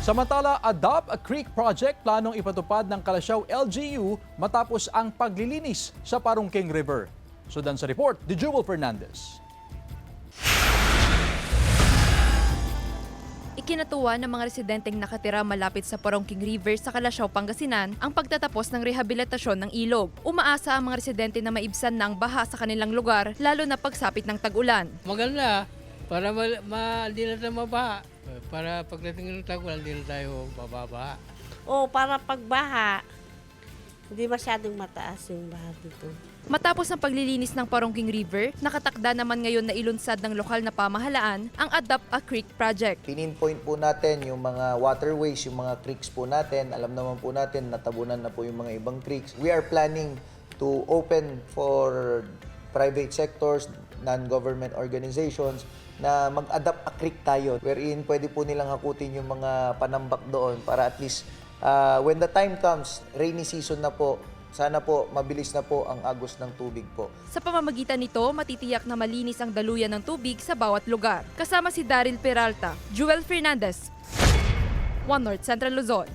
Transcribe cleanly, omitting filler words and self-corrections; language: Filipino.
Samantala, Adopt a Creek Project planong ipatupad ng Calasiao LGU matapos ang paglilinis sa Parungking River. Sudan sa report, Jewel Fernandez. Ikinatuwa ng mga residenteng nakatira malapit sa Parungking River sa Calasiao, Pangasinan ang pagtatapos ng rehabilitasyon ng ilog. Umaasa ang mga residente na maibsan na ang baha sa kanilang lugar, lalo na pagsapit ng tag-ulan. Maganda para hindi na tayo mabaha. Para pagdating ng tag-ulan, hindi na tayo bababa. O para pagbaha, hindi masyadong mataas yung baha dito. Matapos ang paglilinis ng Parungking River, nakatakda naman ngayon na ilunsad ng lokal na pamahalaan ang Adopt a Creek Project. Pininpoint po natin yung mga waterways, yung mga creeks po natin. Alam naman po natin, natabunan na po yung mga ibang creeks. We are planning to open for private sectors, non-government organizations, na mag-adopt a creek tayo. Wherein pwede po nilang hakutin yung mga panambak doon para at least when the time comes, rainy season na po, sana po mabilis na po ang agos ng tubig po. Sa pamamagitan nito, matitiyak na malinis ang daluyan ng tubig sa bawat lugar. Kasama si Daryl Peralta, Jewel Fernandez, One North Central Luzon.